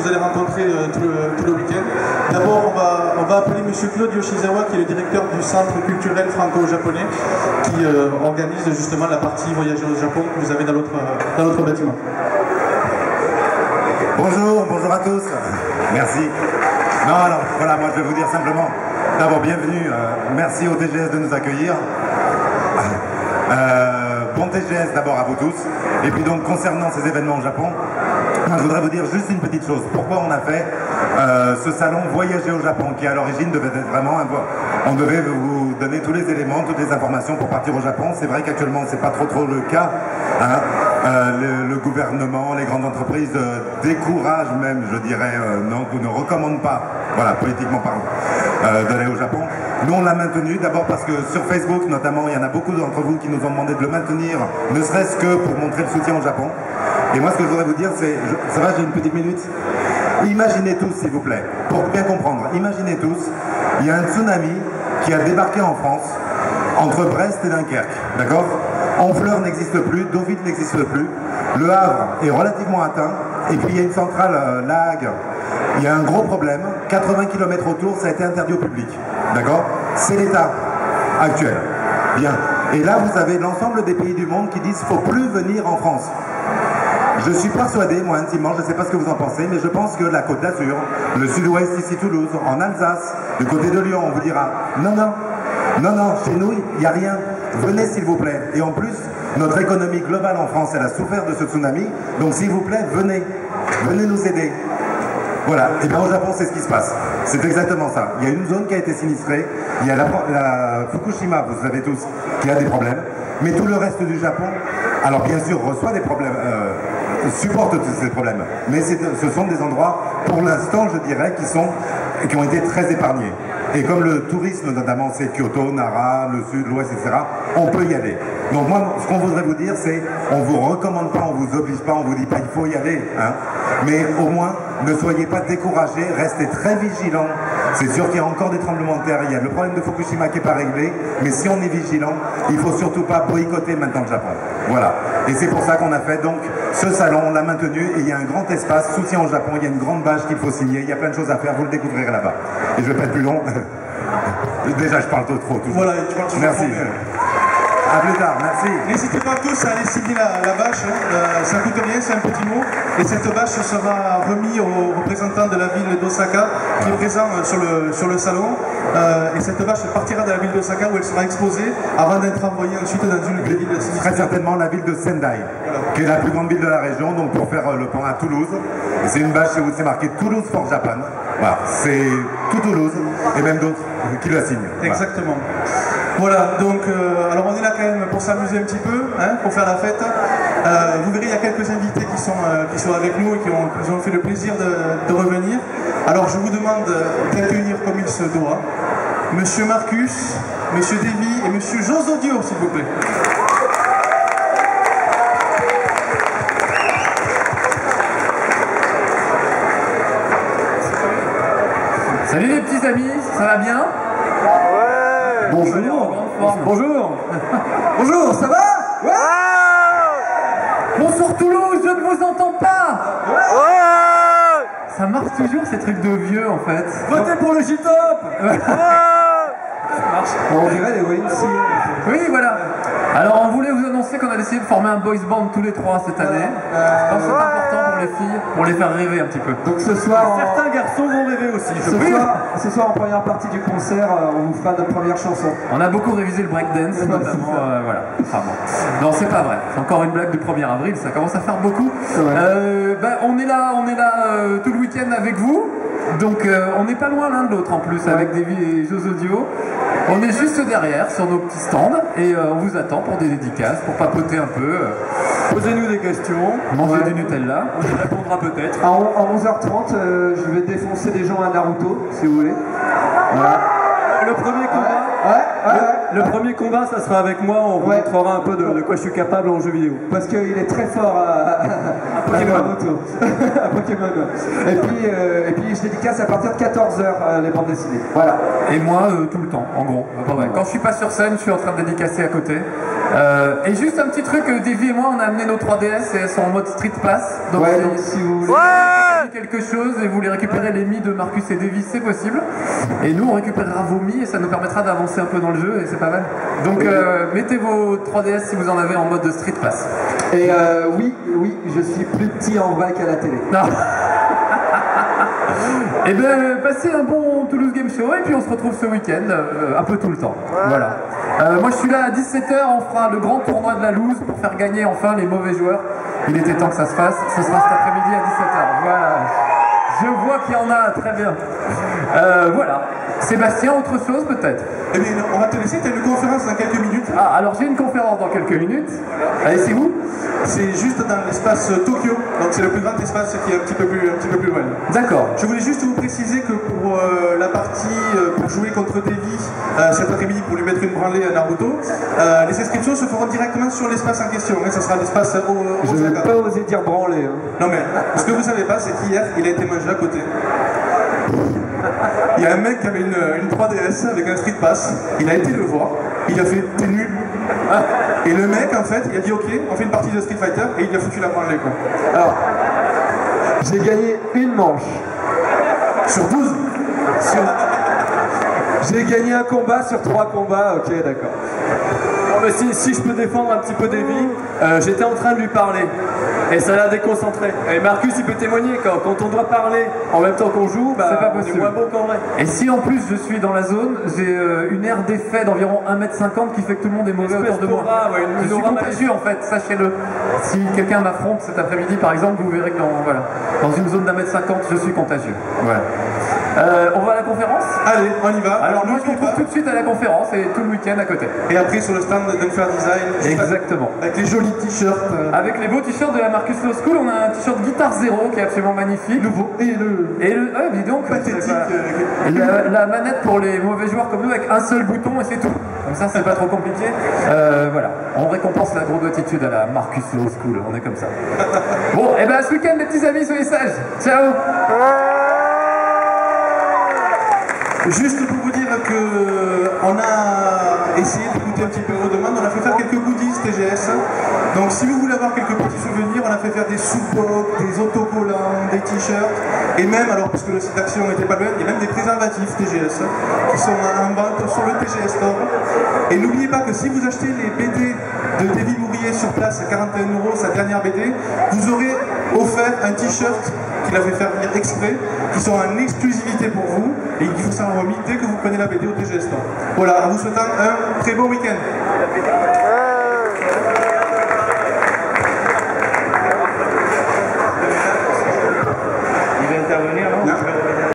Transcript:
allez rencontrer tout le week-end. D'abord, on va appeler M. Claude Yoshizawa, qui est le directeur du Centre culturel franco-japonais, qui organise justement la partie voyager au Japon que vous avez dans l'autre bâtiment. Bonjour, bonjour à tous. Merci. Non, alors voilà, moi je vais vous dire simplement, d'abord bienvenue, merci au TGS de nous accueillir. Bon TGS d'abord à vous tous. Et puis donc concernant ces événements au Japon, moi je voudrais vous dire juste une petite chose. Pourquoi on a fait ce salon Voyager au Japon, qui à l'origine devait être vraiment on devait vous donner tous les éléments, toutes les informations pour partir au Japon. C'est vrai qu'actuellement c'est pas trop le cas. Hein. Le gouvernement, les grandes entreprises découragent même, je dirais, ne recommandent pas, voilà, politiquement parlant, d'aller au Japon. Nous on l'a maintenu, d'abord parce que sur Facebook notamment, il y en a beaucoup d'entre vous qui nous ont demandé de le maintenir, ne serait-ce que pour montrer le soutien au Japon. Et moi ce que je voudrais vous dire c'est, ça va, j'ai une petite minute? Imaginez tous s'il vous plaît, pour bien comprendre, imaginez tous, il y a un tsunami qui a débarqué en France, entre Brest et Dunkerque, d'accord? Honfleur n'existe plus, Deauville n'existe plus, Le Havre est relativement atteint, et puis il y a une centrale, La Hague, il y a un gros problème, 80 km autour, ça a été interdit au public, d'accord? C'est l'état actuel. Bien. Et là, vous avez l'ensemble des pays du monde qui disent qu'il ne faut plus venir en France. Je suis persuadé, moi intimement, je ne sais pas ce que vous en pensez, mais je pense que la Côte d'Azur, le sud-ouest ici Toulouse, en Alsace, du côté de Lyon, on vous dira non, non, non, non, chez nous, il n'y a rien. Venez s'il vous plaît. Et en plus, notre économie globale en France, elle a souffert de ce tsunami. Donc s'il vous plaît, venez. Venez nous aider. Voilà. Et bien au Japon, c'est ce qui se passe. C'est exactement ça. Il y a une zone qui a été sinistrée. Il y a la Fukushima, vous savez tous, qui a des problèmes. Mais tout le reste du Japon, alors bien sûr, reçoit des problèmes, supporte tous ces problèmes. Mais ce sont des endroits, pour l'instant, je dirais, qui ont été très épargnés. Et comme le tourisme, notamment, c'est Kyoto, Nara, le sud, l'ouest, etc., on peut y aller. Donc moi, ce qu'on voudrait vous dire, c'est, on vous recommande pas, on vous oblige pas, on vous dit pas, il faut y aller. Hein. Mais au moins, ne soyez pas découragés, restez très vigilants. C'est sûr qu'il y a encore des tremblements de terre, il y a le problème de Fukushima qui n'est pas réglé, mais si on est vigilant, il ne faut surtout pas boycotter maintenant le Japon. Voilà. Et c'est pour ça qu'on a fait donc ce salon, on l'a maintenu, et il y a un grand espace, soutien au Japon, il y a une grande badge qu'il faut signer, il y a plein de choses à faire, vous le découvrirez là-bas. Et je ne vais pas être plus long. Déjà, je parle trop. Toujours. Voilà, tu parles toujours. Merci. A plus tard, merci. N'hésitez pas tous à aller signer la bâche, hein. Ça coûte rien, c'est un petit mot. Et cette bâche sera remise au représentant de la ville d'Osaka qui est présent sur le salon. Et cette bâche partira de la ville d'Osaka où elle sera exposée avant d'être envoyée ensuite dans une ville sinistrée. Très certainement la ville de Sendai, voilà, qui est la plus grande ville de la région, donc pour faire le pont à Toulouse. C'est une bâche où c'est marqué Toulouse for Japan. Voilà, c'est tout Toulouse et même d'autres qui la signent. Voilà. Exactement. Voilà, donc alors on est là quand même pour s'amuser un petit peu, hein, pour faire la fête. Vous verrez, il y a quelques invités qui sont avec nous et qui nous ont fait le plaisir de revenir. Alors je vous demande d'accueillir comme il se doit Monsieur Marcus, Monsieur Davy et Monsieur Josodio, s'il vous plaît. Salut les petits amis, ça va bien? Ouais. Bonjour. Bonjour. Bonjour, ça va? Ouais. Bonjour Toulouse, je ne vous entends pas. Ouais. Ça marche toujours ces trucs de vieux en fait. Votez pour le J-Top. Ça marche. On dirait les YMCA. Oui, voilà. Alors on voulait vous annoncer qu'on a décidé de former un boys band tous les trois cette année. Je pense que c'est important pour les filles, pour les faire rêver un petit peu. Donc ce soir, certains garçons vont rêver aussi. Ce soir en première partie du concert, on vous fera notre première chanson. On a beaucoup révisé le breakdance, notamment. Voilà. Enfin bon. Non, c'est pas vrai. C'est encore une blague du 1er avril. Ça commence à faire beaucoup. On est là tout le week-end avec vous. Donc on n'est pas loin l'un de l'autre en plus, avec Davy et Josodio. On est juste derrière sur nos petits stands et on vous attend pour des dédicaces, pour papoter un peu. Posez-nous des questions. Manger du Nutella. On y répondra peut-être. À 11h30, je vais défoncer des gens à Naruto, si vous voulez. Voilà. Le premier combat, le premier combat, ça sera avec moi. On vous montrera un peu de quoi je suis capable en jeu vidéo. Parce qu'il est très fort à Naruto. À Pokémon. Et puis je dédicace à partir de 14h les bandes dessinées. Voilà. Et moi, tout le temps, en gros. Quand je suis pas sur scène, je suis en train de dédicacer à côté. Et juste un petit truc, Davy et moi, on a amené nos 3DS et elles sont en mode Street Pass. Donc, donc si vous voulez... gagné quelque chose et vous les récupérez les mis de Marcus et Davis, c'est possible. Et nous, on récupérera vos mis et ça nous permettra d'avancer un peu dans le jeu et c'est pas mal. Donc, mettez vos 3DS si vous en avez en mode Street Pass. Et oui, je suis plus petit en vrai qu'à la télé. Non. Et bien, passez un bon Toulouse Game Show et puis on se retrouve ce week-end, un peu tout le temps. Voilà. Moi je suis là à 17h, on fera le grand tournoi de la loose pour faire gagner enfin les mauvais joueurs. Il était temps que ça se fasse, ce sera cet après-midi à 17h. Voilà. Je vois qu'il y en a, très bien. Voilà. Sébastien, autre chose peut-être? Eh bien, on va te laisser, tu as une conférence dans quelques minutes. Ah, alors j'ai une conférence dans quelques minutes. Allez, c'est où? C'est juste dans l'espace Tokyo, donc c'est le plus grand espace qui est un petit peu plus loin. D'accord. Je voulais juste vous préciser que pour la partie pour jouer contre Davy cet après-midi pour lui mettre une branlée à Naruto, les inscriptions se feront directement sur l'espace en question. Ça sera l'espace Je n'ai pas osé dire branlée. Hein. Non mais ce que vous savez pas, c'est qu'hier il a été mangé à côté. Il y a un mec qui avait une 3DS avec un Street Pass, il a été le voir, il a fait t'es nul. Et le mec en fait, il a dit ok, on fait une partie de Street Fighter et il a foutu la branlée quoi. Alors, j'ai gagné une manche. Sur 12 J'ai gagné un combat sur 3 combats, ok d'accord. Bon, mais si je peux défendre un petit peu Davy, j'étais en train de lui parler et ça l'a déconcentré. Et Marcus il peut témoigner, quand on doit parler en même temps qu'on joue, bah, c'est pas on est possible. moins beau qu'en vrai. Et si en plus je suis dans la zone, j'ai une aire d'effet d'environ 1m50 qui fait que tout le monde est mauvais Espèce autour de moi. d'aura, ouais, une Je suis aura contagieux en fait, sachez-le. Si quelqu'un m'affronte cet après-midi par exemple, vous verrez que dans une zone d'1m50, je suis contagieux. Voilà. On va à la conférence? Allez, on y va. Alors moi je vous n'oubliez retrouve pas. tout de suite à la conférence et tout le week-end à côté. Et après sur le stand d'Unfair Design. Exactement. Avec les jolis t-shirts. Avec les beaux t-shirts de la Marcus Law School, on a un t-shirt Guitar Zero qui est absolument magnifique. Nouveau. Et le Ah, dis donc, pathétique. c'est pas- la manette pour les mauvais joueurs comme nous avec un seul bouton et c'est tout. Comme ça, c'est pas trop compliqué. Voilà, on récompense la grosse attitude à la Marcus Law School, on est comme ça. Bon, et ben ce week-end, les petits amis, soyez sages. Ciao. Juste pour vous dire qu'on a essayé d'écouter un petit peu vos demandes, on a fait faire quelques goodies TGS. Donc si vous voulez avoir quelques petits souvenirs, on a fait faire des sous-pocs, des autocollants, des t-shirts, et même, alors parce que le site d'action n'était pas loin, il y a même des préservatifs TGS qui sont en vente sur le TGS Store. Et n'oubliez pas que si vous achetez les BD de Davy Mourier sur place à 41 €, sa dernière BD, vous aurez offert un t-shirt qu'il a fait faire venir exprès, qui sont en exclusivité pour vous et qui vous sera remis dès que vous prenez la BD au TGS Store. Voilà, en vous souhaitant un très bon week-end. Il va intervenir, non?